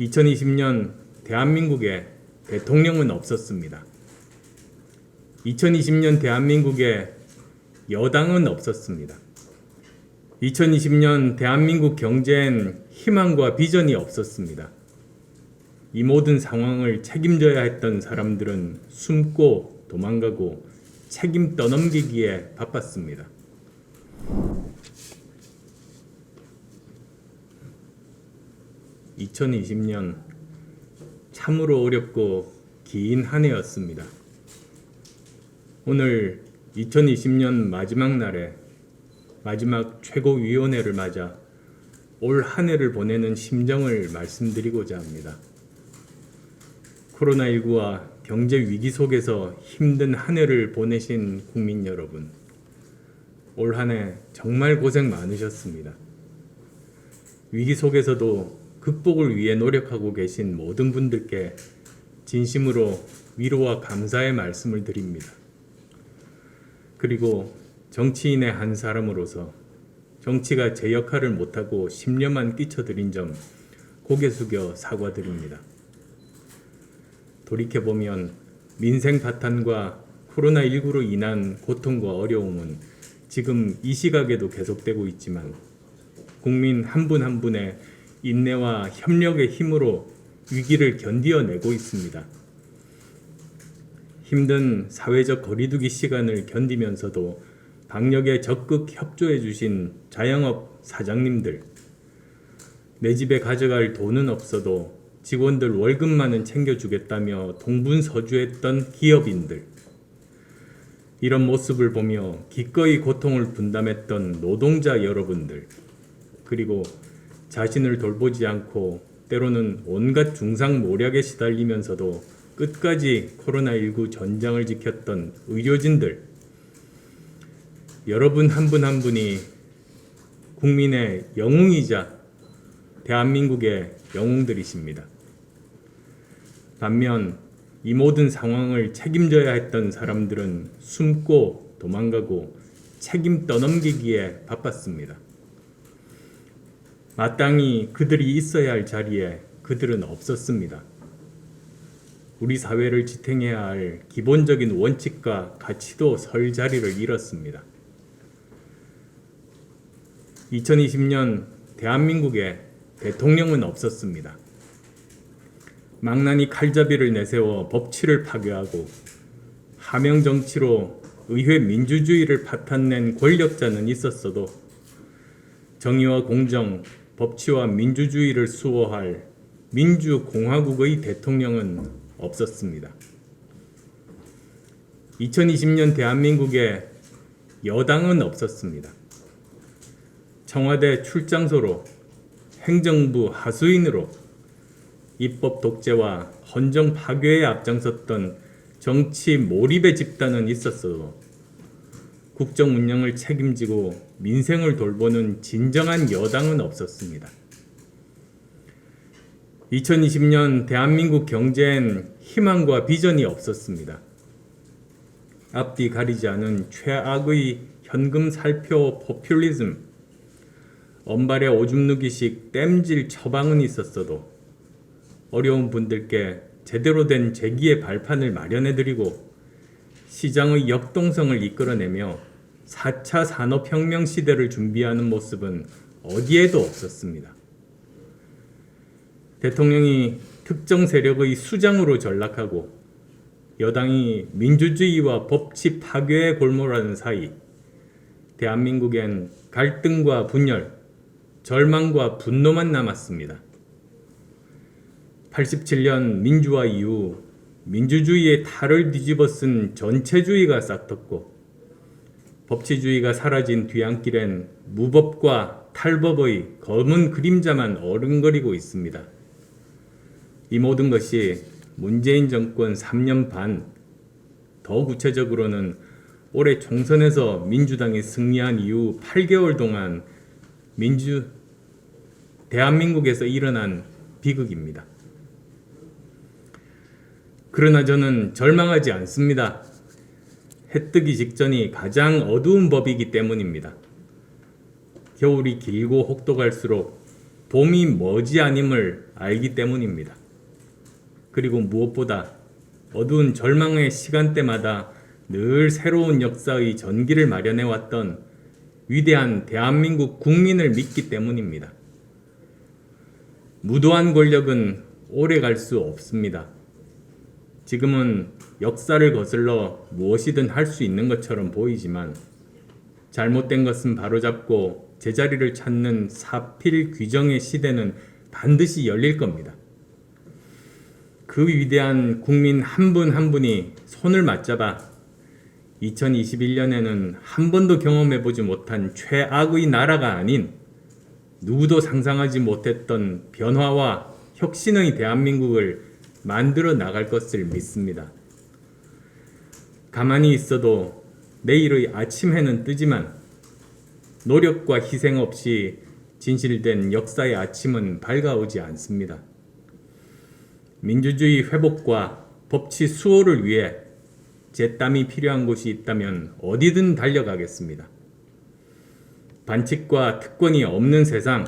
2020년 대한민국에 대통령은 없었습니다. 2020년 대한민국에 여당은 없었습니다. 2020년 대한민국 경제엔 희망과 비전이 없었습니다. 이 모든 상황을 책임져야 했던 사람들은 숨고 도망가고 책임 떠넘기기에 바빴습니다. (2020년) 참으로 어렵고 긴 한 해였습니다. 오늘 2020년 마지막 날에 마지막 최고위원회를 맞아 올 한 해를 보내는 심정을 말씀드리고자 합니다. 코로나19와 경제 위기 속에서 힘든 한 해를 보내신 국민 여러분, 올 한 해 정말 고생 많으셨습니다. 위기 속에서도 극복을 위해 노력하고 계신 모든 분들께 진심으로 위로와 감사의 말씀을 드립니다. 그리고 정치인의 한 사람으로서 정치가 제 역할을 못하고 심려만 끼쳐드린 점 고개 숙여 사과드립니다. 돌이켜보면 민생 파탄과 코로나19로 인한 고통과 어려움은 지금 이 시각에도 계속되고 있지만 국민 한 분 한 분의 인내와 협력의 힘으로 위기를 견디어내고 있습니다. 힘든 사회적 거리두기 시간을 견디면서도 방역에 적극 협조해 주신 자영업 사장님들, 내 집에 가져갈 돈은 없어도 직원들 월급만은 챙겨주겠다며 동분서주했던 기업인들, 이런 모습을 보며 기꺼이 고통을 분담했던 노동자 여러분들, 그리고 자신을 돌보지 않고 때로는 온갖 중상모략에 시달리면서도 끝까지 코로나19 전장을 지켰던 의료진들, 여러분 한 분 한 분이 국민의 영웅이자 대한민국의 영웅들이십니다. 반면 이 모든 상황을 책임져야 했던 사람들은 숨고 도망가고 책임 떠넘기기에 바빴습니다. 마땅히 그들이 있어야 할 자리에 그들은 없었습니다. 우리 사회를 지탱해야 할 기본적인 원칙과 가치도 설 자리를 잃었습니다. 2020년 대한민국에 대통령은 없었습니다. 망나니 칼잡이를 내세워 법치를 파괴하고 하명 정치로 의회 민주주의를 파탄낸 권력자는 있었어도 정의와 공정, 법치와 민주주의를 수호할 민주공화국의 대통령은 없었습니다. 2020년 대한민국에 여당은 없었습니다. 청와대 출장소로, 행정부 하수인으로 입법 독재와 헌정 파괴에 앞장섰던 정치 몰입의 집단은 있었어도 국정 운영을 책임지고 민생을 돌보는 진정한 여당은 없었습니다. 2020년 대한민국 경제엔 희망과 비전이 없었습니다. 앞뒤 가리지 않은 최악의 현금 살표 포퓰리즘, 언발의 오줌 누기식 땜질 처방은 있었어도 어려운 분들께 제대로 된 재기의 발판을 마련해드리고 시장의 역동성을 이끌어내며 4차 산업혁명 시대를 준비하는 모습은 어디에도 없었습니다. 대통령이 특정 세력의 수장으로 전락하고 여당이 민주주의와 법치 파괴에 골몰하는 사이 대한민국엔 갈등과 분열, 절망과 분노만 남았습니다. 87년 민주화 이후 민주주의의 탈을 뒤집어 쓴 전체주의가 싹텄고 법치주의가 사라진 뒤안길엔 무법과 탈법의 검은 그림자만 어른거리고 있습니다. 이 모든 것이 문재인 정권 3년 반, 더 구체적으로는 올해 총선에서 민주당이 승리한 이후 8개월 동안 대한민국에서 일어난 비극입니다. 그러나 저는 절망하지 않습니다. 해 뜨기 직전이 가장 어두운 법이기 때문입니다. 겨울이 길고 혹독할수록 봄이 머지않음을 알기 때문입니다. 그리고 무엇보다 어두운 절망의 시간대마다 늘 새로운 역사의 전기를 마련해왔던 위대한 대한민국 국민을 믿기 때문입니다. 무도한 권력은 오래 갈 수 없습니다. 지금은 역사를 거슬러 무엇이든 할 수 있는 것처럼 보이지만 잘못된 것은 바로잡고 제자리를 찾는 사필 규정의 시대는 반드시 열릴 겁니다. 그 위대한 국민 한 분 한 분이 손을 맞잡아 2021년에는 한 번도 경험해보지 못한 최악의 나라가 아닌 누구도 상상하지 못했던 변화와 혁신의 대한민국을 만들어 나갈 것을 믿습니다. 가만히 있어도 내일의 아침 해는 뜨지만 노력과 희생 없이 진실된 역사의 아침은 밝아오지 않습니다. 민주주의 회복과 법치 수호를 위해 제 땀이 필요한 곳이 있다면 어디든 달려가겠습니다. 반칙과 특권이 없는 세상,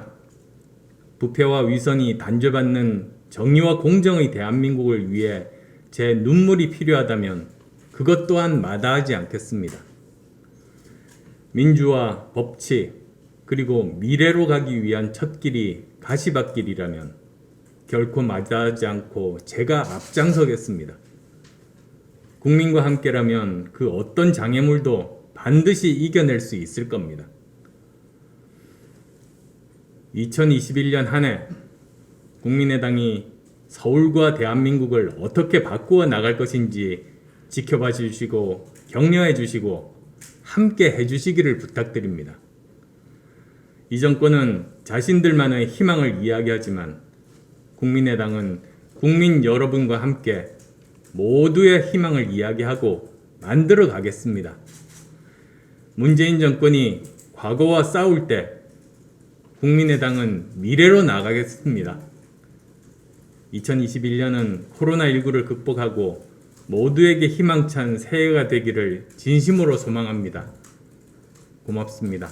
부패와 위선이 단죄받는 정의와 공정의 대한민국을 위해 제 눈물이 필요하다면 그것 또한 마다하지 않겠습니다. 민주화, 법치, 그리고 미래로 가기 위한 첫 길이 가시밭길이라면 결코 마다하지 않고 제가 앞장서겠습니다. 국민과 함께라면 그 어떤 장애물도 반드시 이겨낼 수 있을 겁니다. 2021년 한 해 국민의당이 서울과 대한민국을 어떻게 바꾸어 나갈 것인지 지켜봐 주시고 격려해 주시고 함께 해 주시기를 부탁드립니다. 이 정권은 자신들만의 희망을 이야기하지만 국민의당은 국민 여러분과 함께 모두의 희망을 이야기하고 만들어 가겠습니다. 문재인 정권이 과거와 싸울 때 국민의당은 미래로 나가겠습니다. 2021년은 코로나19를 극복하고 모두에게 희망찬 새해가 되기를 진심으로 소망합니다. 고맙습니다.